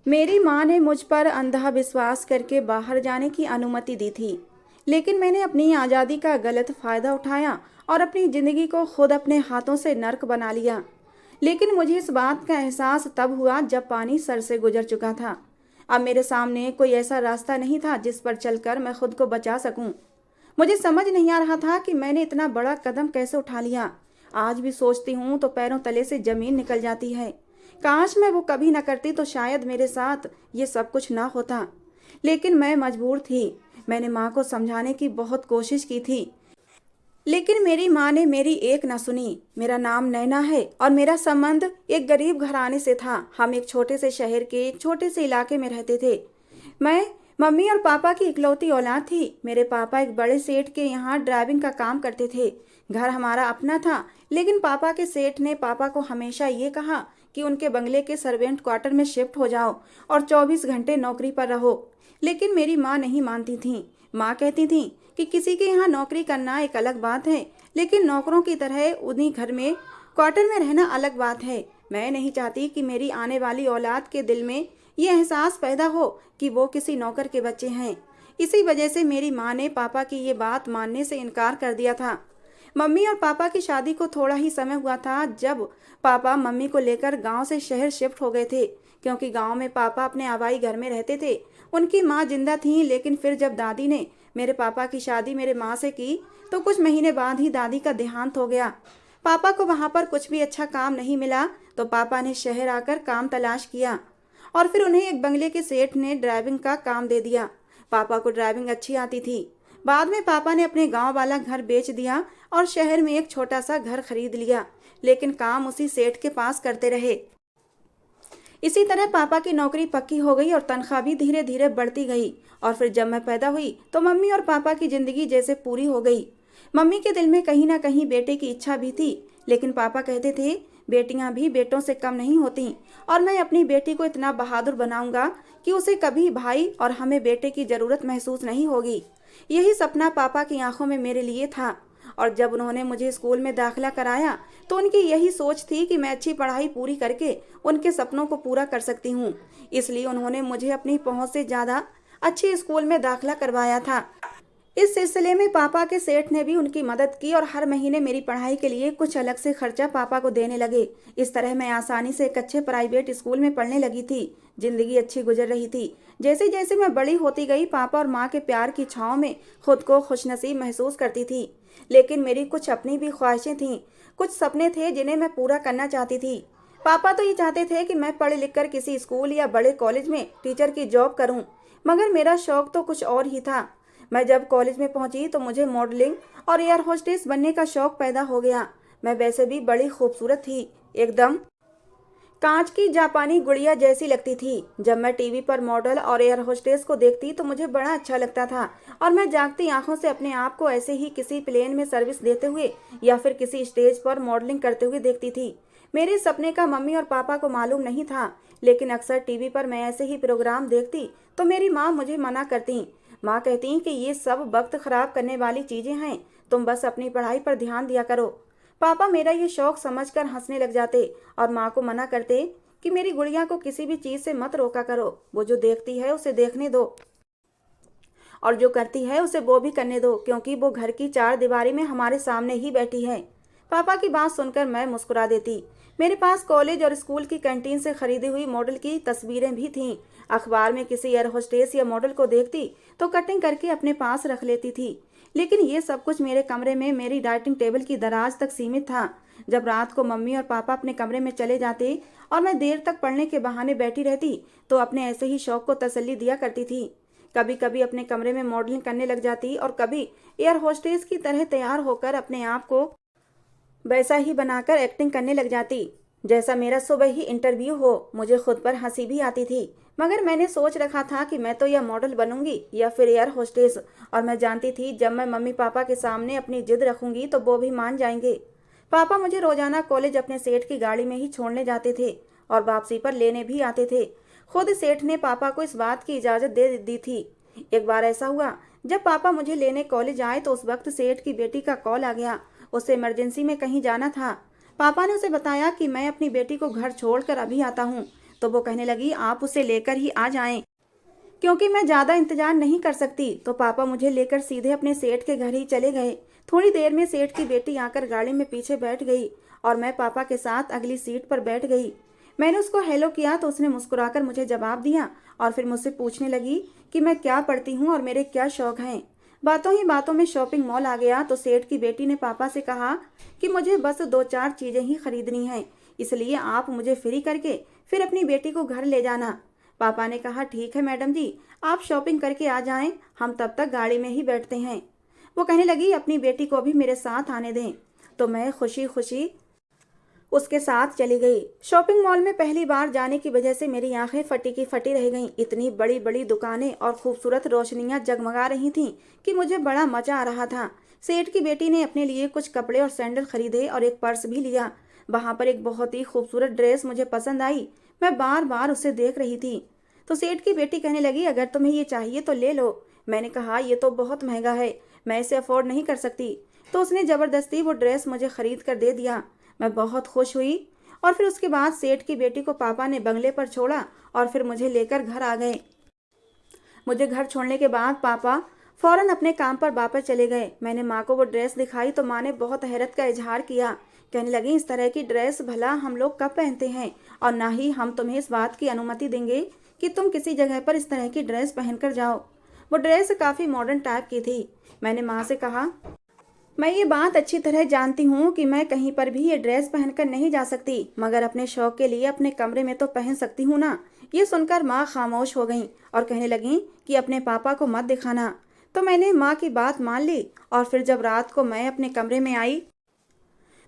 मेरी माँ ने मुझ पर अंधा विश्वास करके बाहर जाने की अनुमति दी थी, लेकिन मैंने अपनी आज़ादी का गलत फ़ायदा उठाया और अपनी ज़िंदगी को खुद अपने हाथों से नर्क बना लिया। लेकिन मुझे इस बात का एहसास तब हुआ जब पानी सर से गुजर चुका था। अब मेरे सामने कोई ऐसा रास्ता नहीं था जिस पर चलकर मैं खुद को बचा सकूं। मुझे समझ नहीं आ रहा था कि मैंने इतना बड़ा कदम कैसे उठा लिया। आज भी सोचती हूँ तो पैरों तले से जमीन निकल जाती है। काश मैं वो कभी ना करती तो शायद मेरे साथ ये सब कुछ ना होता। लेकिन मैं मजबूर थी। मैंने माँ को समझाने की बहुत कोशिश की थी, लेकिन मेरी माँ ने मेरी एक ना सुनी। मेरा नाम नैना है और मेरा संबंध एक गरीब घराने से था। हम एक छोटे से शहर के एक छोटे से इलाके में रहते थे। मैं मम्मी और पापा की इकलौती औलाद थी। मेरे पापा एक बड़े सेठ के यहाँ ड्राइविंग का काम करते थे। घर हमारा अपना था, लेकिन पापा के सेठ ने पापा को हमेशा ये कहा कि उनके बंगले के सर्वेंट क्वार्टर में शिफ्ट हो जाओ और 24 घंटे नौकरी पर रहो। लेकिन मेरी माँ नहीं मानती थी। माँ कहती थी कि किसी के यहाँ नौकरी करना एक अलग बात है, लेकिन नौकरों की तरह उन्हीं घर में क्वार्टर में रहना अलग बात है। मैं नहीं चाहती कि मेरी आने वाली औलाद के दिल में ये एहसास पैदा हो कि वो किसी नौकर के बच्चे हैं। इसी वजह से मेरी माँ ने पापा की ये बात मानने से इनकार कर दिया था। मम्मी और पापा की शादी को थोड़ा ही समय हुआ था जब पापा मम्मी को लेकर गांव से शहर शिफ्ट हो गए थे, क्योंकि गांव में पापा अपने आबाई घर में रहते थे। उनकी माँ जिंदा थी, लेकिन फिर जब दादी ने मेरे पापा की शादी मेरे माँ से की तो कुछ महीने बाद ही दादी का देहांत हो गया। पापा को वहाँ पर कुछ भी अच्छा काम नहीं मिला तो पापा ने शहर आकर काम तलाश किया और फिर उन्हें एक बंगले के सेठ ने ड्राइविंग का काम दे दिया। पापा को ड्राइविंग अच्छी आती थी। बाद में पापा ने अपने गांव वाला घर बेच दिया और शहर में एक छोटा सा घर खरीद लिया, लेकिन काम उसी सेठ के पास करते रहे। इसी तरह पापा की नौकरी पक्की हो गई और तनख्वाह भी धीरे धीरे बढ़ती गई। और फिर जब मैं पैदा हुई तो मम्मी और पापा की जिंदगी जैसे पूरी हो गई। मम्मी के दिल में कहीं ना कहीं बेटे की इच्छा भी थी, लेकिन पापा कहते थे बेटियां भी बेटों से कम नहीं होती और मैं अपनी बेटी को इतना बहादुर बनाऊंगा कि उसे कभी भाई और हमें बेटे की जरूरत महसूस नहीं होगी। यही सपना पापा की आंखों में मेरे लिए था। और जब उन्होंने मुझे स्कूल में दाखिला कराया तो उनकी यही सोच थी कि मैं अच्छी पढ़ाई पूरी करके उनके सपनों को पूरा कर सकती हूँ। इसलिए उन्होंने मुझे अपनी पहुँच से ज़्यादा अच्छे स्कूल में दाखिला करवाया था। इस सिलसिले में पापा के सेठ ने भी उनकी मदद की और हर महीने मेरी पढ़ाई के लिए कुछ अलग से खर्चा पापा को देने लगे। इस तरह मैं आसानी से एक अच्छे प्राइवेट स्कूल में पढ़ने लगी थी। जिंदगी अच्छी गुजर रही थी। जैसे जैसे मैं बड़ी होती गई पापा और माँ के प्यार की छाँव में खुद को खुशनसीब महसूस करती थी। लेकिन मेरी कुछ अपनी भी ख्वाहिशें थीं, कुछ सपने थे जिन्हें मैं पूरा करना चाहती थी। पापा तो ये चाहते थे कि मैं पढ़ लिख कर किसी स्कूल या बड़े कॉलेज में टीचर की जॉब करूं, मगर मेरा शौक तो कुछ और ही था। मैं जब कॉलेज में पहुंची तो मुझे मॉडलिंग और एयर होस्टेस बनने का शौक पैदा हो गया। मैं वैसे भी बड़ी खूबसूरत थी, एकदम कांच की जापानी गुड़िया जैसी लगती थी। जब मैं टीवी पर मॉडल और एयर होस्टेस को देखती तो मुझे बड़ा अच्छा लगता था और मैं जागती आंखों से अपने आप को ऐसे ही किसी प्लेन में सर्विस देते हुए या फिर किसी स्टेज पर मॉडलिंग करते हुए देखती थी। मेरे सपने का मम्मी और पापा को मालूम नहीं था, लेकिन अक्सर टीवी पर मैं ऐसे ही प्रोग्राम देखती तो मेरी माँ मुझे मना करती। माँ कहती कि ये सब वक्त खराब करने वाली चीजें हैं, तुम बस अपनी पढ़ाई पर ध्यान दिया करो। पापा मेरा ये शौक समझकर हंसने लग जाते और माँ को मना करते कि मेरी गुड़िया को किसी भी चीज से मत रोका करो। वो जो देखती है उसे देखने दो और जो करती है उसे वो भी करने दो, क्योंकि वो घर की चार दीवारी में हमारे सामने ही बैठी है। पापा की बात सुनकर मैं मुस्कुरा देती। मेरे पास कॉलेज और स्कूल की कैंटीन से खरीदी हुई मॉडल की तस्वीरें भी थीं। अखबार में किसी एयर होस्टेस या मॉडल को देखती तो कटिंग करके अपने पास रख लेती थी। लेकिन ये सब कुछ मेरे कमरे में मेरी डाइनिंग टेबल की दराज तक सीमित था। जब रात को मम्मी और पापा अपने कमरे में चले जाते और मैं देर तक पढ़ने के बहाने बैठी रहती तो अपने ऐसे ही शौक को तसल्ली दिया करती थी। कभी कभी अपने कमरे में मॉडलिंग करने लग जाती और कभी एयर होस्टेस की तरह तैयार होकर अपने आप को वैसा ही बनाकर एक्टिंग करने लग जाती जैसा मेरा सुबह ही इंटरव्यू हो। मुझे खुद पर हंसी भी आती थी, मगर मैंने सोच रखा था कि मैं तो यह मॉडल बनूंगी या फिर एयर होस्टेस, और मैं जानती थी जब मैं मम्मी पापा के सामने अपनी जिद रखूंगी तो वो भी मान जाएंगे। पापा मुझे रोजाना कॉलेज अपने सेठ की गाड़ी में ही छोड़ने जाते थे और वापसी पर लेने भी आते थे। खुद सेठ ने पापा को इस बात की इजाज़त दे दी थी। एक बार ऐसा हुआ जब पापा मुझे लेने कॉलेज आए तो उस वक्त सेठ की बेटी का कॉल आ गया। उसे इमरजेंसी में कहीं जाना था। पापा ने उसे बताया कि मैं अपनी बेटी को घर छोड़कर अभी आता हूँ। तो वो कहने लगी आप उसे लेकर ही आ जाएं, क्योंकि मैं ज़्यादा इंतजार नहीं कर सकती। तो पापा मुझे लेकर सीधे अपने सेठ के घर ही चले गए। थोड़ी देर में सेठ की बेटी आकर गाड़ी में पीछे बैठ गई और मैं पापा के साथ अगली सीट पर बैठ गई। मैंने उसको हेलो किया तो उसने मुस्कुराकर मुझे जवाब दिया और फिर मुझसे पूछने लगी कि मैं क्या पढ़ती हूँ और मेरे क्या शौक हैं। बातों ही बातों में शॉपिंग मॉल आ गया तो सेठ की बेटी ने पापा से कहा कि मुझे बस 2-4 चीज़ें ही खरीदनी हैं, इसलिए आप मुझे फ्री करके फिर अपनी बेटी को घर ले जाना। पापा ने कहा ठीक है मैडम जी, आप शॉपिंग करके आ जाएं, हम तब तक गाड़ी में ही बैठते हैं। वो कहने लगी अपनी बेटी को भी मेरे साथ आने दें। तो मैं खुशी खुशी उसके साथ चली गई। शॉपिंग मॉल में पहली बार जाने की वजह से मेरी आंखें फटी की फटी रह गईं। इतनी बड़ी बड़ी दुकानें और खूबसूरत रोशनियां जगमगा रही थीं कि मुझे बड़ा मजा आ रहा था। सेठ की बेटी ने अपने लिए कुछ कपड़े और सैंडल खरीदे और एक पर्स भी लिया। वहां पर एक बहुत ही खूबसूरत ड्रेस मुझे पसंद आई। मैं बार बार उसे देख रही थी। तो सेठ की बेटी कहने लगी अगर तुम्हें ये चाहिए तो ले लो। मैंने कहा ये तो बहुत महंगा है, मैं इसे अफोर्ड नहीं कर सकती। तो उसने ज़बरदस्ती वो ड्रेस मुझे खरीद कर दे दिया। मैं बहुत खुश हुई और फिर उसके बाद सेठ की बेटी को पापा ने बंगले पर छोड़ा और फिर मुझे लेकर घर आ गए। मुझे घर छोड़ने के बाद पापा फौरन अपने काम पर वापस चले गए। मैंने माँ को वो ड्रेस दिखाई तो माँ ने बहुत हैरत का इजहार किया। कहने लगी इस तरह की ड्रेस भला हम लोग कब पहनते हैं, और ना ही हम तुम्हें इस बात की अनुमति देंगे कि तुम किसी जगह पर इस तरह की ड्रेस पहनकर जाओ। वो ड्रेस काफ़ी मॉडर्न टाइप की थी। मैंने माँ से कहा मैं ये बात अच्छी तरह जानती हूँ कि मैं कहीं पर भी ये ड्रेस पहनकर नहीं जा सकती, मगर अपने शौक के लिए अपने कमरे में तो पहन सकती हूँ ना। ये सुनकर माँ खामोश हो गई और कहने लगी कि अपने पापा को मत दिखाना। तो मैंने माँ की बात मान ली और फिर जब रात को मैं अपने कमरे में आई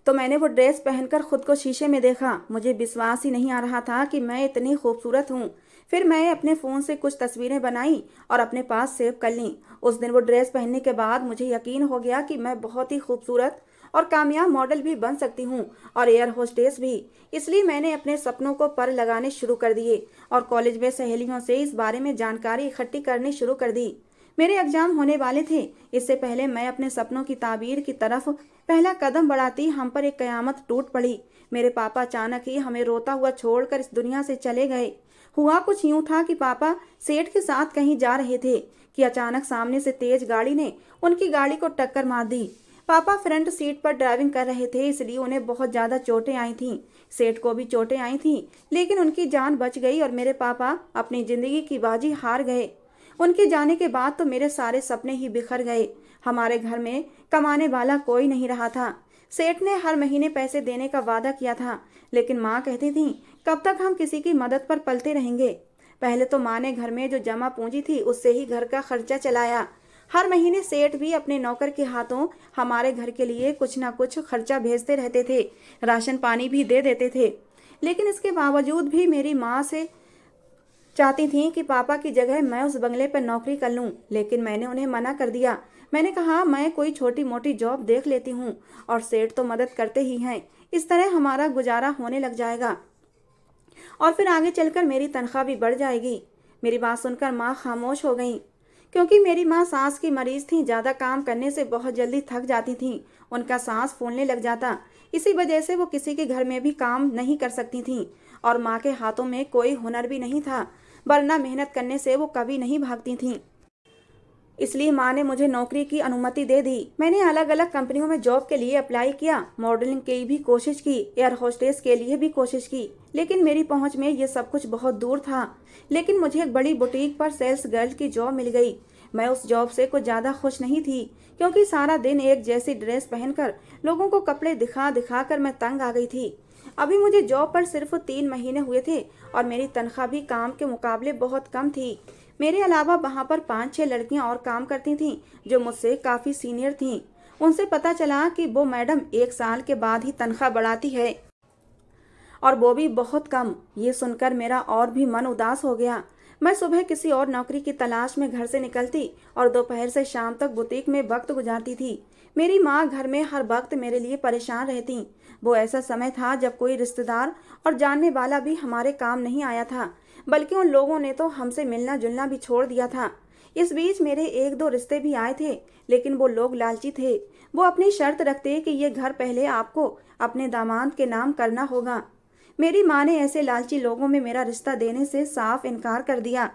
तो मैंने वो ड्रेस पहनकर खुद को शीशे में देखा। मुझे विश्वास ही नहीं आ रहा था कि मैं इतनी खूबसूरत हूँ। फिर मैं अपने फ़ोन से कुछ तस्वीरें बनाई और अपने पास सेव कर लीं। उस दिन वो ड्रेस पहनने के बाद मुझे यकीन हो गया कि मैं बहुत ही खूबसूरत और कामयाब मॉडल भी बन सकती हूँ और एयर होस्टेस भी। इसलिए मैंने अपने सपनों को पर लगाने शुरू कर दिए और कॉलेज में सहेलियों से इस बारे में जानकारी इकट्ठी करनी शुरू कर दी। मेरे एग्जाम होने वाले थे। इससे पहले मैं अपने सपनों की ताबीर की तरफ पहला कदम बढ़ाती हम पर एक कयामत टूट पड़ी। मेरे पापा अचानक ही हमें रोता हुआ छोड़कर इस दुनिया से चले गए। हुआ कुछ यूं था कि पापा सेठ के साथ कहीं जा रहे थे कि अचानक सामने से तेज गाड़ी ने उनकी गाड़ी को टक्कर मार दी। पापा फ्रंट सीट पर ड्राइविंग कर रहे थे, इसलिए उन्हें बहुत ज़्यादा चोटें आई थीं। सेठ को भी चोटें आई थीं, लेकिन उनकी जान बच गई और मेरे पापा अपनी ज़िंदगी की बाजी हार गए। उनके जाने के बाद तो मेरे सारे सपने ही बिखर गए। हमारे घर में कमाने वाला कोई नहीं रहा था। सेठ ने हर महीने पैसे देने का वादा किया था, लेकिन माँ कहती थी कब तक हम किसी की मदद पर पलते रहेंगे। पहले तो माँ ने घर में जो जमा पूंजी थी उससे ही घर का खर्चा चलाया। हर महीने सेठ भी अपने नौकर के हाथों हमारे घर के लिए कुछ ना कुछ खर्चा भेजते रहते थे, राशन पानी भी दे देते थे। लेकिन इसके बावजूद भी मेरी माँ से चाहती थी कि पापा की जगह मैं उस बंगले पर नौकरी कर लूं, लेकिन मैंने उन्हें मना कर दिया। मैंने कहा मैं कोई छोटी मोटी जॉब देख लेती हूं और सेठ तो मदद करते ही हैं, इस तरह हमारा गुजारा होने लग जाएगा और फिर आगे चलकर मेरी तनख्वाह भी बढ़ जाएगी। मेरी बात सुनकर माँ खामोश हो गई, क्योंकि मेरी माँ सांस की मरीज थी। ज़्यादा काम करने से बहुत जल्दी थक जाती थी, उनका सांस फूलने लग जाता। इसी वजह से वो किसी के घर में भी काम नहीं कर सकती थीं और माँ के हाथों में कोई हुनर भी नहीं था, वरना मेहनत करने से वो कभी नहीं भागती थीं। इसलिए माँ ने मुझे नौकरी की अनुमति दे दी। मैंने अलग अलग कंपनियों में जॉब के लिए अप्लाई किया, मॉडलिंग की भी कोशिश की, एयर होस्टेस के लिए भी कोशिश की, लेकिन मेरी पहुंच में ये सब कुछ बहुत दूर था। लेकिन मुझे एक बड़ी बुटीक पर सेल्स गर्ल की जॉब मिल गई। मैं उस जॉब से कुछ ज़्यादा खुश नहीं थी, क्योंकि सारा दिन एक जैसी ड्रेस पहनकर लोगों को कपड़े दिखा दिखा कर मैं तंग आ गई थी। अभी मुझे जॉब पर सिर्फ 3 महीने हुए थे और मेरी तनख्वाह भी काम के मुकाबले बहुत कम थी। मेरे अलावा वहाँ पर 5-6 लड़कियाँ और काम करती थीं जो मुझसे काफ़ी सीनियर थीं। उनसे पता चला कि वो मैडम 1 साल के बाद ही तनख्वाह बढ़ाती है और वो भी बहुत कम। ये सुनकर मेरा और भी मन उदास हो गया। मैं सुबह किसी और नौकरी की तलाश में घर से निकलती और दोपहर से शाम तक बुटीक में वक्त गुजारती थी। मेरी माँ घर में हर वक्त मेरे लिए परेशान रहती। वो ऐसा समय था जब कोई रिश्तेदार और जानने वाला भी हमारे काम नहीं आया था, बल्कि उन लोगों ने तो हमसे मिलना जुलना भी छोड़ दिया था। इस बीच मेरे 1-2 रिश्ते भी आए थे, लेकिन वो लोग लालची थे। वो अपनी शर्त रखते कि ये घर पहले आपको अपने दामाद के नाम करना होगा। मेरी माँ ने ऐसे लालची लोगों में मेरा रिश्ता देने से साफ इनकार कर दिया।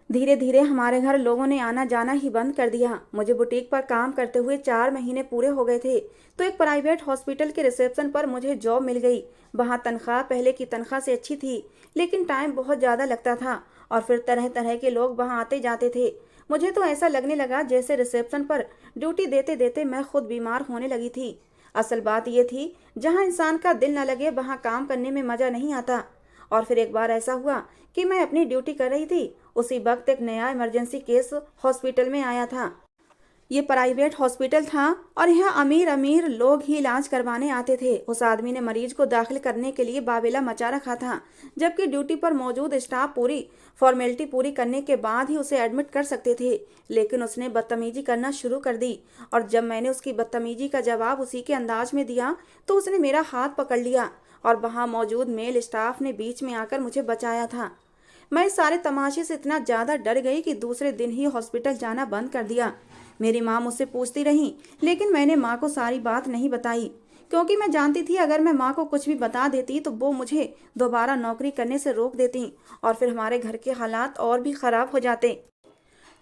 धीरे धीरे हमारे घर लोगों ने आना जाना ही बंद कर दिया। मुझे बुटीक पर काम करते हुए 4 महीने पूरे हो गए थे तो एक प्राइवेट हॉस्पिटल के रिसेप्शन पर मुझे जॉब मिल गई। वहाँ तनख्वाह पहले की तनख्वाह से अच्छी थी, लेकिन टाइम बहुत ज़्यादा लगता था और फिर तरह तरह के लोग वहाँ आते जाते थे। मुझे तो ऐसा लगने लगा जैसे रिसेप्शन पर ड्यूटी देते देते मैं खुद बीमार होने लगी थी। असल बात यह थी, जहाँ इंसान का दिल न लगे वहाँ काम करने में मज़ा नहीं आता। और फिर एक बार ऐसा हुआ कि मैं अपनी ड्यूटी कर रही थी, उसी वक्त एक नया इमरजेंसी केस हॉस्पिटल में आया था। ये प्राइवेट हॉस्पिटल था और यहाँ अमीर अमीर लोग ही इलाज करवाने आते थे। उस आदमी ने मरीज को दाखिल करने के लिए बाबेला मचा रखा था, जबकि ड्यूटी पर मौजूद स्टाफ पूरी फॉर्मेलिटी पूरी करने के बाद ही उसे एडमिट कर सकते थे। लेकिन उसने बदतमीजी करना शुरू कर दी और जब मैंने उसकी बदतमीजी का जवाब उसी के अंदाज में दिया तो उसने मेरा हाथ पकड़ लिया और वहाँ मौजूद मेल स्टाफ ने बीच में आकर मुझे बचाया था। मैं इस सारे तमाशे से इतना ज़्यादा डर गई कि दूसरे दिन ही हॉस्पिटल जाना बंद कर दिया। मेरी माँ मुझसे पूछती रही, लेकिन मैंने माँ को सारी बात नहीं बताई, क्योंकि मैं जानती थी अगर मैं माँ को कुछ भी बता देती तो वो मुझे दोबारा नौकरी करने से रोक देती और फिर हमारे घर के हालात और भी ख़राब हो जाते।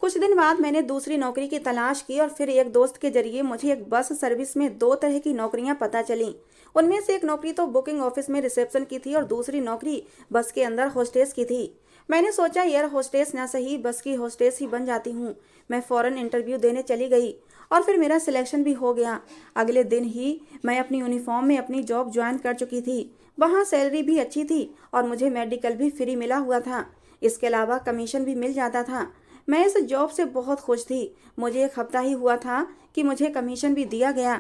कुछ दिन बाद मैंने दूसरी नौकरी की तलाश की और फिर एक दोस्त के जरिए मुझे एक बस सर्विस में 2 तरह की नौकरियां पता चली। उनमें से एक नौकरी तो बुकिंग ऑफिस में रिसेप्शन की थी और दूसरी नौकरी बस के अंदर होस्टेस की थी। मैंने सोचा एयर होस्टेस ना सही बस की होस्टेस ही बन जाती हूँ। मैं फ़ौरन इंटरव्यू देने चली गई और फिर मेरा सिलेक्शन भी हो गया। अगले दिन ही मैं अपनी यूनिफॉर्म में अपनी जॉब ज्वाइन कर चुकी थी। वहाँ सैलरी भी अच्छी थी और मुझे मेडिकल भी फ्री मिला हुआ था। इसके अलावा कमीशन भी मिल जाता था। मैं इस जॉब से बहुत खुश थी। मुझे 1 हफ्ता ही हुआ था कि मुझे कमीशन भी दिया गया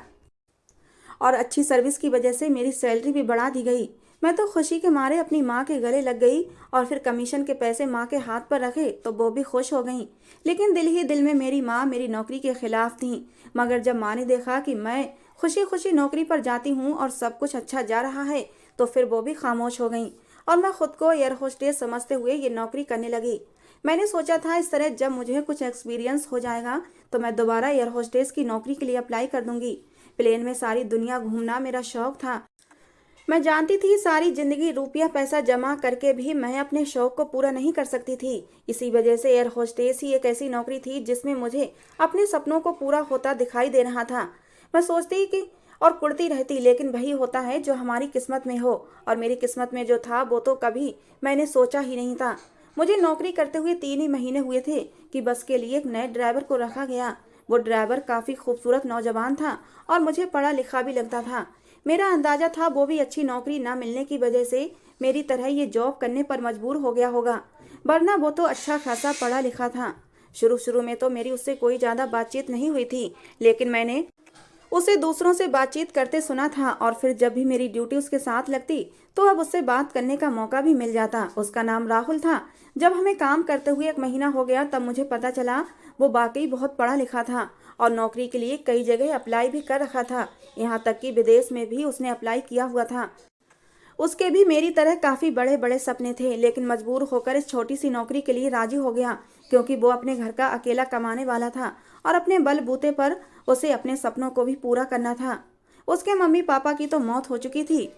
और अच्छी सर्विस की वजह से मेरी सैलरी भी बढ़ा दी गई। मैं तो खुशी के मारे अपनी माँ के गले लग गई और फिर कमीशन के पैसे माँ के हाथ पर रखे तो वो भी खुश हो गई। लेकिन दिल ही दिल में मेरी माँ मेरी नौकरी के खिलाफ थी। मगर जब माँ ने देखा कि मैं खुशी खुशी नौकरी पर जाती हूँ और सब कुछ अच्छा जा रहा है तो फिर वो भी खामोश हो गई और मैं खुद को एयर होस्टेस समझते हुए ये नौकरी करने लगी। मैंने सोचा था इस तरह जब मुझे कुछ एक्सपीरियंस हो जाएगा तो मैं दोबारा एयर होस्टेस की नौकरी के लिए अप्लाई कर दूंगी। प्लेन में सारी दुनिया घूमना मेरा शौक था। मैं जानती थी सारी जिंदगी रुपया पैसा जमा करके भी मैं अपने शौक को पूरा नहीं कर सकती थी। इसी वजह से एयर होस्टेस ही एक ऐसी नौकरी थी जिसमें मुझे अपने सपनों को पूरा होता दिखाई दे रहा था। मैं सोचती कि और कुड़ती रहती, लेकिन वही होता है जो हमारी किस्मत में हो, और मेरी किस्मत में जो था वो तो कभी मैंने सोचा ही नहीं था। मुझे नौकरी करते हुए 3 ही महीने हुए थे कि बस के लिए एक नए ड्राइवर को रखा गया। वो ड्राइवर काफ़ी खूबसूरत नौजवान था और मुझे पढ़ा लिखा भी लगता था। मेरा अंदाजा था वो भी अच्छी नौकरी ना मिलने की वजह से मेरी तरह ये जॉब करने पर मजबूर हो गया होगा, वरना वो तो अच्छा खासा पढ़ा लिखा था। शुरू शुरू में तो मेरी उससे कोई ज़्यादा बातचीत नहीं हुई थी, लेकिन मैंने उसे दूसरों से बातचीत करते सुना था और फिर जब भी मेरी ड्यूटी उसके साथ लगती तो अब उससे बात करने का मौका भी मिल जाता। उसका नाम राहुल था। जब हमें काम करते हुए 1 महीना हो गया तब मुझे पता चला वो वाकई बहुत पढ़ा लिखा था और नौकरी के लिए कई जगह अप्लाई भी कर रखा था। यहाँ तक कि विदेश में भी उसने अप्लाई किया हुआ था। उसके भी मेरी तरह काफ़ी बड़े बड़े सपने थे, लेकिन मजबूर होकर इस छोटी सी नौकरी के लिए राजी हो गया, क्योंकि वो अपने घर का अकेला कमाने वाला था और अपने बलबूते पर उसे अपने सपनों को भी पूरा करना था। उसके मम्मी पापा की तो मौत हो चुकी थी,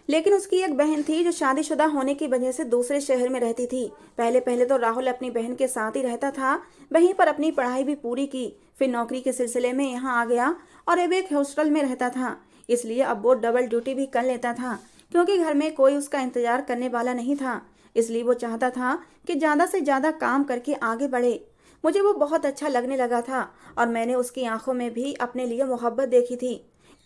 लेकिन उसकी एक बहन थी जो शादीशुदा होने की वजह से दूसरे शहर में रहती थी। पहले पहले तो राहुल अपनी बहन के साथ ही रहता था, वहीं पर अपनी पढ़ाई भी पूरी की। फिर नौकरी के सिलसिले में यहाँ आ गया और अब एक हॉस्टल में रहता था, इसलिए अब वो डबल ड्यूटी भी कर लेता था, क्योंकि घर में कोई उसका इंतजार करने वाला नहीं था। इसलिए वो चाहता था कि ज़्यादा से ज़्यादा काम करके आगे बढ़े। मुझे वो बहुत अच्छा लगने लगा था और मैंने उसकी आंखों में भी अपने लिए मोहब्बत देखी थी।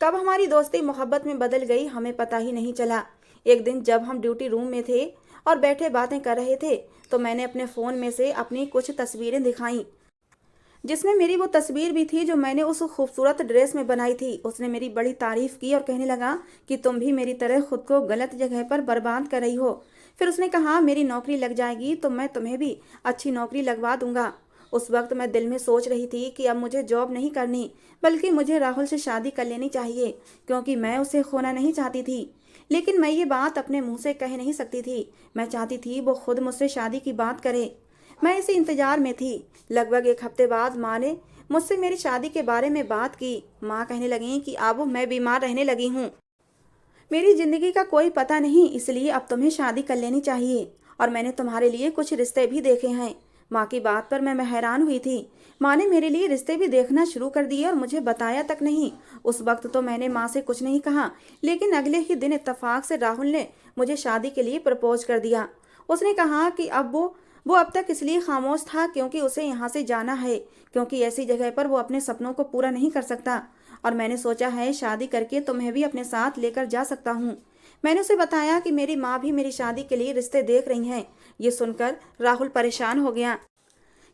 कब हमारी दोस्ती मोहब्बत में बदल गई हमें पता ही नहीं चला। एक दिन जब हम ड्यूटी रूम में थे और बैठे बातें कर रहे थे तो मैंने अपने फ़ोन में से अपनी कुछ तस्वीरें दिखाईं, जिसमें मेरी वो तस्वीर भी थी जो मैंने उस खूबसूरत ड्रेस में बनाई थी। उसने मेरी बड़ी तारीफ़ की और कहने लगा कि तुम भी मेरी तरह खुद को गलत जगह पर बर्बाद कर रही हो। फिर उसने कहा मेरी नौकरी लग जाएगी तो मैं तुम्हें भी अच्छी नौकरी लगवा दूंगा। उस वक्त मैं दिल में सोच रही थी कि अब मुझे जॉब नहीं करनी, बल्कि मुझे राहुल से शादी कर लेनी चाहिए, क्योंकि मैं उसे खोना नहीं चाहती थी। लेकिन मैं ये बात अपने मुंह से कह नहीं सकती थी। मैं चाहती थी वो खुद मुझसे शादी की बात करे। मैं इसी इंतजार में थी। लगभग 1 हफ्ते बाद माँ ने मुझसे मेरी शादी के बारे में बात की। माँ कहने लगी कि अब मैं बीमार रहने लगी हूँ। मेरी जिंदगी का कोई पता नहीं, इसलिए अब तुम्हें शादी कर लेनी चाहिए। और मैंने तुम्हारे लिए कुछ रिश्ते भी देखे हैं। माँ की बात पर मैं हैरान हुई थी। माँ ने मेरे लिए रिश्ते भी देखना शुरू कर दिए और मुझे बताया तक नहीं। उस वक्त तो मैंने माँ से कुछ नहीं कहा, लेकिन अगले ही दिन इत्तेफाक से राहुल ने मुझे शादी के लिए प्रपोज कर दिया। उसने कहा कि अब वो अब तक इसलिए खामोश था क्योंकि उसे यहाँ से जाना है, क्योंकि ऐसी जगह पर वो अपने सपनों को पूरा नहीं कर सकता। और मैंने सोचा है शादी करके तुम्हें भी अपने साथ लेकर जा सकता हूँ। मैंने उसे बताया कि मेरी माँ भी मेरी शादी के लिए रिश्ते देख रही हैं। ये सुनकर राहुल परेशान हो गया।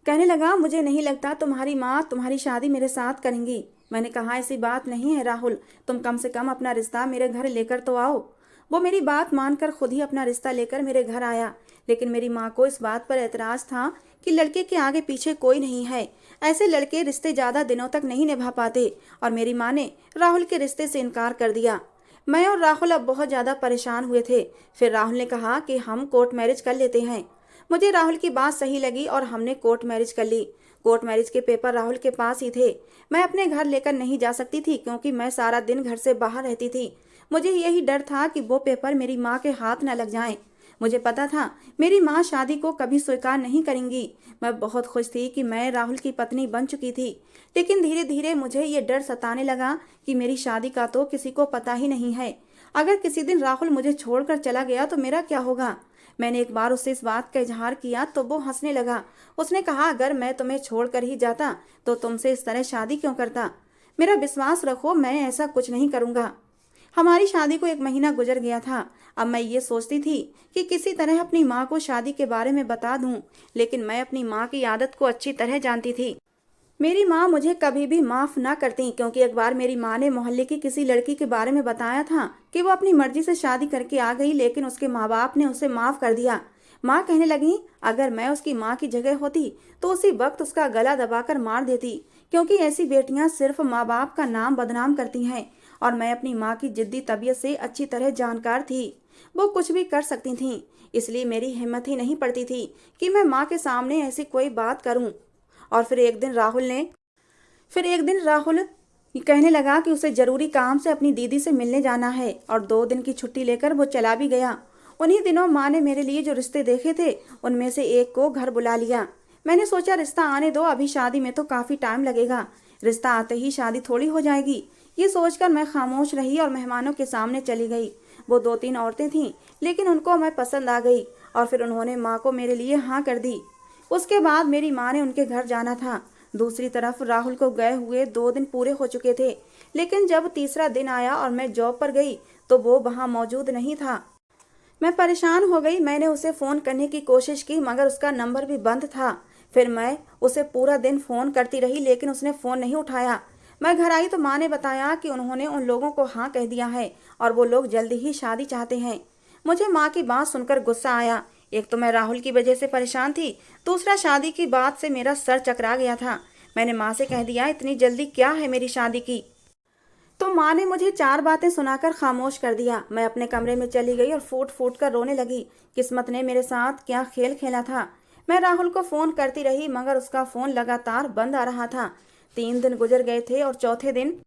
कहने लगा, मुझे नहीं लगता तुम्हारी माँ तुम्हारी शादी मेरे साथ करेंगी। मैंने कहा, ऐसी बात नहीं है राहुल, तुम कम से कम अपना रिश्ता मेरे घर लेकर तो आओ। वो मेरी बात मानकर खुद ही अपना रिश्ता लेकर मेरे घर आया, लेकिन मेरी माँ को इस बात पर एतराज था कि लड़के के आगे पीछे कोई नहीं है, ऐसे लड़के रिश्ते ज़्यादा दिनों तक नहीं निभा पाते। और मेरी माँ ने राहुल के रिश्ते से इनकार कर दिया। मैं और राहुल अब बहुत ज़्यादा परेशान हुए थे। फिर राहुल ने कहा कि हम कोर्ट मैरिज कर लेते हैं। मुझे राहुल की बात सही लगी और हमने कोर्ट मैरिज कर ली। कोर्ट मैरिज के पेपर राहुल के पास ही थे। मैं अपने घर लेकर नहीं जा सकती थी क्योंकि मैं सारा दिन घर से बाहर रहती थी। मुझे यही डर था कि वो पेपर मेरी माँ के हाथ न लग जाएं। मुझे पता था मेरी माँ शादी को कभी स्वीकार नहीं करेंगी। मैं बहुत खुश थी कि मैं राहुल की पत्नी बन चुकी थी, लेकिन धीरे धीरे मुझे ये डर सताने लगा कि मेरी शादी का तो किसी को पता ही नहीं है। अगर किसी दिन राहुल मुझे छोड़कर चला गया तो मेरा क्या होगा। मैंने एक बार उससे इस बात का इजहार किया तो वो हंसने लगा। उसने कहा, अगर मैं तुम्हें छोड़कर ही जाता तो तुमसे इस तरह शादी क्यों करता। मेरा विश्वास रखो, मैं ऐसा कुछ नहीं करूँगा। हमारी शादी को 1 महीना गुजर गया था। अब मैं ये सोचती थी कि किसी तरह अपनी माँ को शादी के बारे में बता दूं, लेकिन मैं अपनी माँ की आदत को अच्छी तरह जानती थी। मेरी माँ मुझे कभी भी माफ़ ना करती, क्योंकि एक बार मेरी माँ ने मोहल्ले की किसी लड़की के बारे में बताया था कि वो अपनी मर्जी से शादी करके आ गई, लेकिन उसके माँ बाप ने उसे माफ़ कर दिया। माँ कहने लगी, अगर मैं उसकी माँ की जगह होती तो उसी वक्त उसका गला दबाकर मार देती, क्योंकि ऐसी बेटियां सिर्फ माँ बाप का नाम बदनाम करती हैं। और मैं अपनी माँ की जिद्दी तबीयत से अच्छी तरह जानकार थी। वो कुछ भी कर सकती थीं, इसलिए मेरी हिम्मत ही नहीं पड़ती थी कि मैं माँ के सामने ऐसी कोई बात करूं। और फिर एक दिन राहुल कहने लगा कि उसे जरूरी काम से अपनी दीदी से मिलने जाना है, और 2 दिन की छुट्टी लेकर वो चला भी गया। उन्हीं दिनों माँ ने मेरे लिए जो रिश्ते देखे थे उनमें से एक को घर बुला लिया। मैंने सोचा रिश्ता आने दो, अभी शादी में तो काफ़ी टाइम लगेगा, रिश्ता आते ही शादी थोड़ी हो जाएगी। ये सोचकर मैं खामोश रही और मेहमानों के सामने चली गई। वो 2-3 औरतें थीं, लेकिन उनको मैं पसंद आ गई और फिर उन्होंने माँ को मेरे लिए हाँ कर दी। उसके बाद मेरी माँ ने उनके घर जाना था। दूसरी तरफ राहुल को गए हुए 2 दिन पूरे हो चुके थे, लेकिन जब तीसरा दिन आया और मैं जॉब पर गई तो वो वहाँ मौजूद नहीं था। मैं परेशान हो गई। मैंने उसे फ़ोन करने की कोशिश की, मगर उसका नंबर भी बंद था। फिर मैं उसे पूरा दिन फ़ोन करती रही, लेकिन उसने फ़ोन नहीं उठाया। मैं घर आई तो माँ ने बताया कि उन्होंने उन लोगों को हाँ कह दिया है और वो लोग जल्दी ही शादी चाहते हैं। मुझे माँ की बात सुनकर गुस्सा आया। एक तो मैं राहुल की वजह से परेशान थी, दूसरा शादी की बात से मेरा सर चकरा गया था। मैंने माँ से कह दिया, इतनी जल्दी क्या है मेरी शादी की। तो माँ ने मुझे 4 बातें सुनाकर खामोश कर दिया। मैं अपने कमरे में चली गई और फूट फूट कर रोने लगी। किस्मत ने मेरे साथ क्या खेल खेला था। मैं राहुल को फ़ोन करती रही, मगर उसका फ़ोन लगातार बंद आ रहा था। 3 दिन गुजर गए थे और चौथे दिन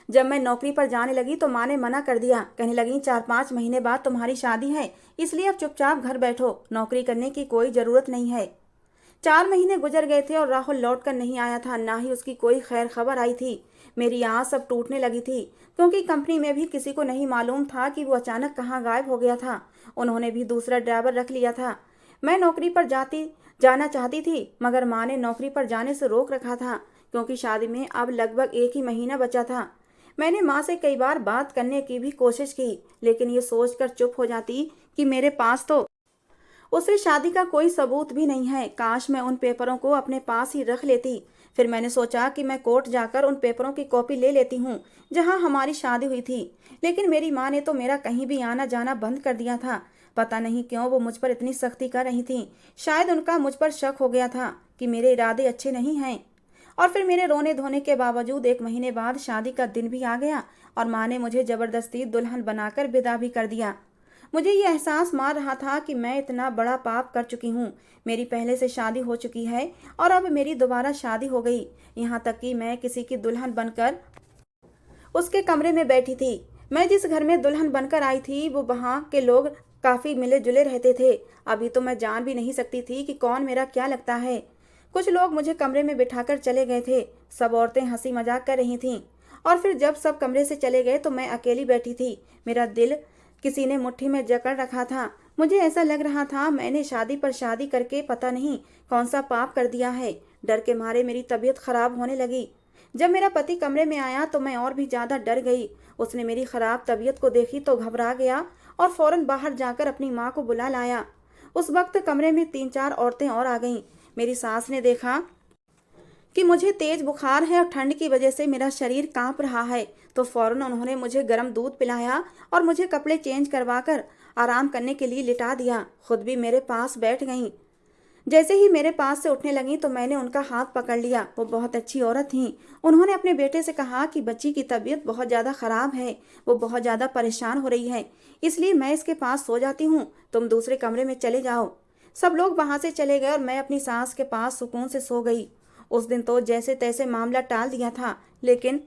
जब मैं नौकरी पर जाने लगी तो माँ ने मना कर दिया। कहने लगी, 4-5 महीने बाद तुम्हारी शादी है, इसलिए अब चुपचाप घर बैठो, नौकरी करने की कोई ज़रूरत नहीं है। 4 महीने गुजर गए थे और राहुल लौट कर नहीं आया था, ना ही उसकी कोई खैर खबर आई थी। मेरी आस अब टूटने लगी थी, क्योंकि कंपनी में भी किसी को नहीं मालूम था कि वो अचानक कहाँ गायब हो गया था। उन्होंने भी दूसरा ड्राइवर रख लिया था। मैं नौकरी पर जाना चाहती थी, मगर माँ ने नौकरी पर जाने से रोक रखा था, क्योंकि शादी में अब लगभग 1 ही महीना बचा था। मैंने माँ से कई बार बात करने की भी कोशिश की, लेकिन ये सोचकर चुप हो जाती कि मेरे पास तो उसे शादी का कोई सबूत भी नहीं है। काश मैं उन पेपरों को अपने पास ही रख लेती। फिर मैंने सोचा कि मैं कोर्ट जाकर उन पेपरों की कॉपी ले लेती हूँ जहाँ हमारी शादी हुई थी, लेकिन मेरी माँ ने तो मेरा कहीं भी आना जाना बंद कर दिया था। पता नहीं क्यों वो मुझ पर इतनी सख्ती कर रही थी। शायद उनका मुझ पर शक हो गया था कि मेरे इरादे अच्छे नहीं हैं। और फिर मेरे रोने धोने के बावजूद 1 महीने बाद शादी का दिन भी आ गया और माँ ने मुझे ज़बरदस्ती दुल्हन बनाकर विदा भी कर दिया। मुझे ये एहसास मार रहा था कि मैं इतना बड़ा पाप कर चुकी हूँ। मेरी पहले से शादी हो चुकी है और अब मेरी दोबारा शादी हो गई, यहाँ तक कि मैं किसी की दुल्हन बनकर उसके कमरे में बैठी थी। मैं जिस घर में दुल्हन बनकर आई थी वो वहाँ के लोग काफ़ी मिले जुले रहते थे। अभी तो मैं जान भी नहीं सकती थी कि कौन मेरा क्या लगता है। कुछ लोग मुझे कमरे में बिठाकर चले गए थे। सब औरतें हंसी मजाक कर रही थीं। और फिर जब सब कमरे से चले गए तो मैं अकेली बैठी थी। मेरा दिल किसी ने मुट्ठी में जकड़ रखा था। मुझे ऐसा लग रहा था मैंने शादी पर शादी करके पता नहीं कौन सा पाप कर दिया है। डर के मारे मेरी तबीयत खराब होने लगी। जब मेरा पति कमरे में आया तो मैं और भी ज्यादा डर गई। उसने मेरी खराब तबीयत को देखी तो घबरा गया और फौरन बाहर जाकर अपनी माँ को बुला लाया। उस वक्त कमरे में 3-4 औरतें और आ गईं। मेरी सास ने देखा कि मुझे तेज बुखार है और ठंड की वजह से मेरा शरीर कांप रहा है तो फौरन उन्होंने मुझे गर्म दूध पिलाया और मुझे कपड़े चेंज करवाकर आराम करने के लिए लिटा दिया। खुद भी मेरे पास बैठ गईं। जैसे ही मेरे पास से उठने लगी तो मैंने उनका हाथ पकड़ लिया। वो बहुत अच्छी औरत थीं। उन्होंने अपने बेटे से कहा कि बच्ची की तबीयत बहुत ज़्यादा ख़राब है, वो बहुत ज़्यादा परेशान हो रही है, इसलिए मैं इसके पास सो जाती हूँ, तुम दूसरे कमरे में चले जाओ। सब लोग वहाँ से चले गए और मैं अपनी सास के पास सुकून से सो गई। उस दिन तो जैसे तैसे मामला टाल दिया था, लेकिन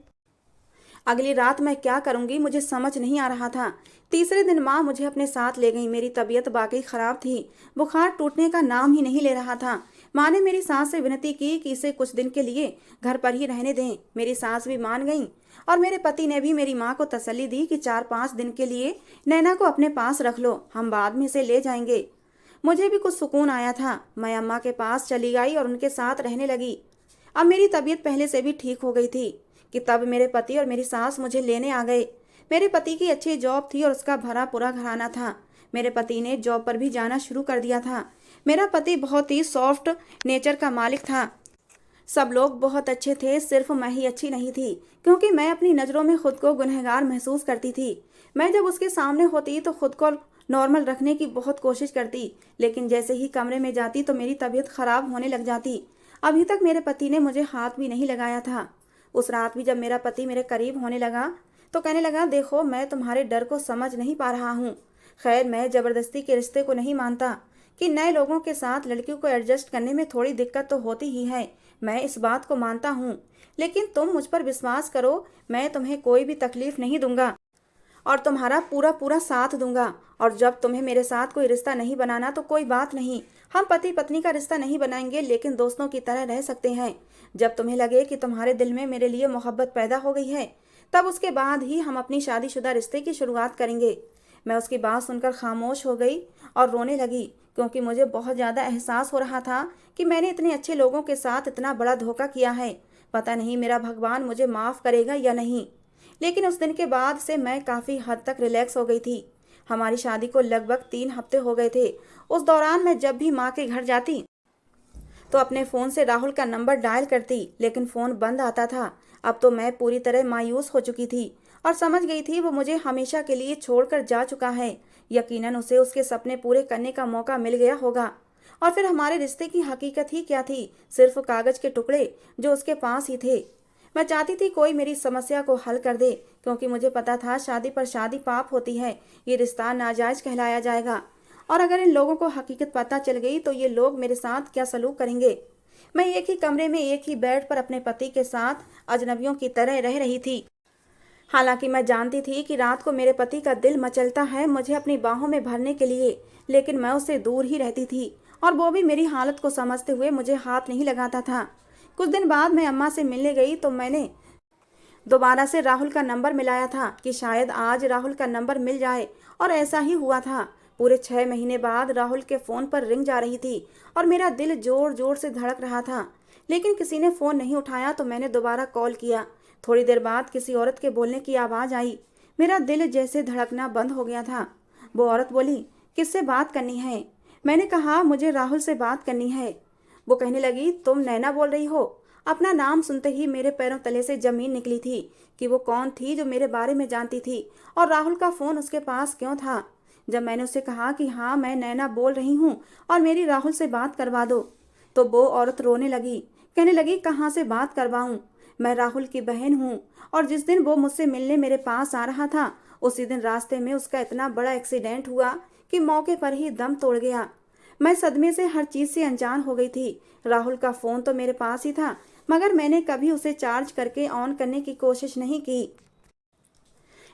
अगली रात मैं क्या करूंगी मुझे समझ नहीं आ रहा था। तीसरे दिन माँ मुझे अपने साथ ले गई। मेरी तबीयत वाकई खराब थी। बुखार टूटने का नाम ही नहीं ले रहा था। माँ ने मेरी सास से विनती की कि इसे कुछ दिन के लिए घर पर ही रहने दें। मेरी सास भी मान गई और मेरे पति ने भी मेरी माँ को तसल्ली दी कि 4-5 दिन के लिए नैना को अपने पास रख लो, हम बाद में इसे ले जाएंगे। मुझे भी कुछ सुकून आया था। मैं अम्मा के पास चली गई और उनके साथ रहने लगी। अब मेरी तबीयत पहले से भी ठीक हो गई थी कि तब मेरे पति और मेरी सास मुझे लेने आ गए। मेरे पति की अच्छी जॉब थी और उसका भरा पूरा घराना था। मेरे पति ने जॉब पर भी जाना शुरू कर दिया था। मेरा पति बहुत ही सॉफ्ट नेचर का मालिक था। सब लोग बहुत अच्छे थे, सिर्फ मैं ही अच्छी नहीं थी, क्योंकि मैं अपनी नज़रों में खुद को गुनहगार महसूस करती थी। मैं जब उसके सामने होती तो खुद को नॉर्मल रखने की बहुत कोशिश करती, लेकिन जैसे ही कमरे में जाती तो मेरी तबीयत खराब होने लग जाती। अभी तक मेरे पति ने मुझे हाथ भी नहीं लगाया था। उस रात भी जब मेरा पति मेरे करीब होने लगा तो कहने लगा, देखो मैं तुम्हारे डर को समझ नहीं पा रहा हूँ। खैर, मैं ज़बरदस्ती के रिश्ते को नहीं मानता कि नए लोगों के साथ लड़कियों को एडजस्ट करने में थोड़ी दिक्कत तो होती ही है, मैं इस बात को मानता हूँ, लेकिन तुम मुझ पर विश्वास करो, मैं तुम्हें कोई भी तकलीफ नहीं दूंगा और तुम्हारा पूरा पूरा साथ दूंगा। और जब तुम्हें मेरे साथ कोई रिश्ता नहीं बनाना तो कोई बात नहीं, हम पति पत्नी का रिश्ता नहीं बनाएंगे, लेकिन दोस्तों की तरह रह सकते हैं। जब तुम्हें लगे कि तुम्हारे दिल में मेरे लिए मोहब्बत पैदा हो गई है, तब उसके बाद ही हम अपनी शादीशुदा रिश्ते की शुरुआत करेंगे। मैं उसकी बात सुनकर खामोश हो गई और रोने लगी, क्योंकि मुझे बहुत ज़्यादा एहसास हो रहा था कि मैंने इतने अच्छे लोगों के साथ इतना बड़ा धोखा किया है। पता नहीं मेरा भगवान मुझे माफ़ करेगा या नहीं। लेकिन उस दिन के बाद से मैं काफ़ी हद तक रिलैक्स हो गई थी। हमारी शादी को लगभग 3 हफ्ते हो गए थे। उस दौरान मैं जब भी माँ के घर जाती तो अपने फ़ोन से राहुल का नंबर डायल करती, लेकिन फ़ोन बंद आता था। अब तो मैं पूरी तरह मायूस हो चुकी थी और समझ गई थी वो मुझे हमेशा के लिए छोड़कर जा चुका है। यकीनन उसे उसके सपने पूरे करने का मौका मिल गया होगा। और फिर हमारे रिश्ते की हकीकत ही क्या थी? सिर्फ कागज़ के टुकड़े जो उसके पास ही थे। मैं चाहती थी कोई मेरी समस्या को हल कर दे, क्योंकि मुझे पता था शादी पर शादी पाप होती है, ये रिश्ता नाजायज कहलाया जाएगा। और अगर इन लोगों को हकीकत पता चल गई तो ये लोग मेरे साथ क्या सलूक करेंगे। मैं एक ही कमरे में एक ही बेड पर अपने पति के साथ अजनबियों की तरह रह रही थी। हालांकि मैं जानती थी कि रात को मेरे पति का दिल मचलता है मुझे अपनी बाहों में भरने के लिए, लेकिन मैं उससे दूर ही रहती थी और वो भी मेरी हालत को समझते हुए मुझे हाथ नहीं लगाता था। कुछ दिन बाद मैं अम्मा से मिलने गई तो मैंने दोबारा से राहुल का नंबर मिलाया था कि शायद आज राहुल का नंबर मिल जाए, और ऐसा ही हुआ था। पूरे 6 महीने बाद राहुल के फ़ोन पर रिंग जा रही थी और मेरा दिल जोर जोर से धड़क रहा था, लेकिन किसी ने फ़ोन नहीं उठाया तो मैंने दोबारा कॉल किया। थोड़ी देर बाद किसी औरत के बोलने की आवाज़ आई। मेरा दिल जैसे धड़कना बंद हो गया था। वो औरत बोली, किससे बात करनी है? मैंने कहा, मुझे राहुल से बात करनी है। वो कहने लगी, तुम नैना बोल रही हो? अपना नाम सुनते ही मेरे पैरों तले से ज़मीन निकली थी कि वो कौन थी जो मेरे बारे में जानती थी और राहुल का फ़ोन उसके पास क्यों था। जब मैंने उससे कहा कि हाँ मैं नैना बोल रही हूँ और मेरी राहुल से बात करवा दो, तो वो औरत रोने लगी। कहने लगी, कहाँ से बात करवाऊँ? मैं राहुल की बहन हूँ और जिस दिन वो मुझसे मिलने मेरे पास आ रहा था उसी दिन रास्ते में उसका इतना बड़ा एक्सीडेंट हुआ कि मौके पर ही दम तोड़ गया। मैं सदमे से हर चीज़ से अनजान हो गई थी। राहुल का फ़ोन तो मेरे पास ही था, मगर मैंने कभी उसे चार्ज करके ऑन करने की कोशिश नहीं की।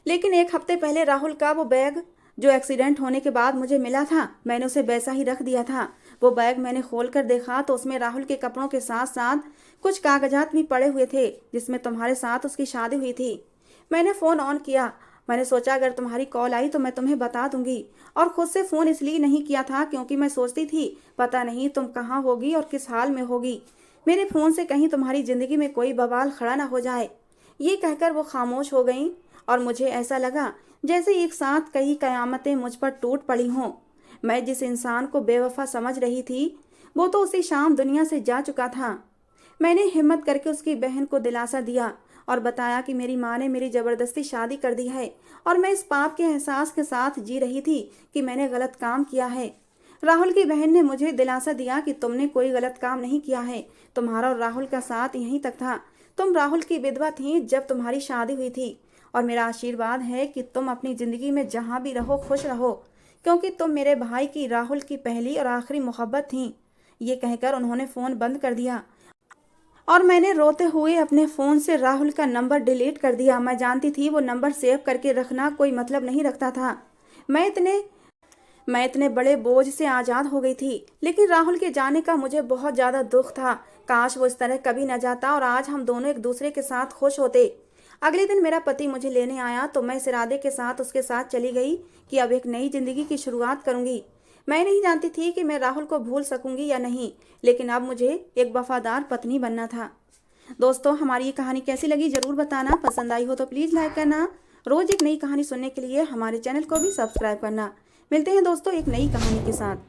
लेकिन एक हफ्ते पहले राहुल का वो बैग जो एक्सीडेंट होने के बाद मुझे मिला था, मैंने उसे वैसा ही रख दिया था। वो बैग मैंने खोल कर देखा तो उसमें राहुल के कपड़ों के साथ साथ कुछ कागजात भी पड़े हुए थे जिसमें तुम्हारे साथ उसकी शादी हुई थी। मैंने फ़ोन ऑन किया। मैंने सोचा अगर तुम्हारी कॉल आई तो मैं तुम्हें बता दूंगी, और खुद से फ़ोन इसलिए नहीं किया था क्योंकि मैं सोचती थी पता नहीं तुम कहाँ होगी और किस हाल में होगी। मेरे फ़ोन से कहीं तुम्हारी ज़िंदगी में कोई बवाल खड़ा ना हो जाए। ये कहकर वो खामोश हो गई और मुझे ऐसा लगा जैसे एक साथ कई कयामतें मुझ पर टूट पड़ी हों। मैं जिस इंसान को बेवफा समझ रही थी वो तो उसी शाम दुनिया से जा चुका था। मैंने हिम्मत करके उसकी बहन को दिलासा दिया और बताया कि मेरी माँ ने मेरी ज़बरदस्ती शादी कर दी है और मैं इस पाप के एहसास के साथ जी रही थी कि मैंने गलत काम किया है। राहुल की बहन ने मुझे दिलासा दिया कि तुमने कोई गलत काम नहीं किया है, तुम्हारा और राहुल का साथ यहीं तक था। तुम राहुल की विधवा थी जब तुम्हारी शादी हुई थी, और मेरा आशीर्वाद है कि तुम अपनी ज़िंदगी में जहाँ भी रहो खुश रहो, क्योंकि तुम मेरे भाई की राहुल की पहली और आखिरी मोहब्बत थी। ये कहकर उन्होंने फ़ोन बंद कर दिया और मैंने रोते हुए अपने फ़ोन से राहुल का नंबर डिलीट कर दिया। मैं जानती थी वो नंबर सेव करके रखना कोई मतलब नहीं रखता था। मैं इतने बड़े बोझ से आज़ाद हो गई थी, लेकिन राहुल के जाने का मुझे बहुत ज़्यादा दुख था। काश वो इस तरह कभी न जाता और आज हम दोनों एक दूसरे के साथ खुश होते। अगले दिन मेरा पति मुझे लेने आया तो मैं इस इरादे के साथ उसके साथ चली गई कि अब एक नई ज़िंदगी की शुरुआत करूंगी। मैं नहीं जानती थी कि मैं राहुल को भूल सकूंगी या नहीं, लेकिन अब मुझे एक वफादार पत्नी बनना था। दोस्तों, हमारी ये कहानी कैसी लगी ज़रूर बताना। पसंद आई हो तो प्लीज़ लाइक करना। रोज़ एक नई कहानी सुनने के लिए हमारे चैनल को भी सब्सक्राइब करना। मिलते हैं दोस्तों एक नई कहानी के साथ।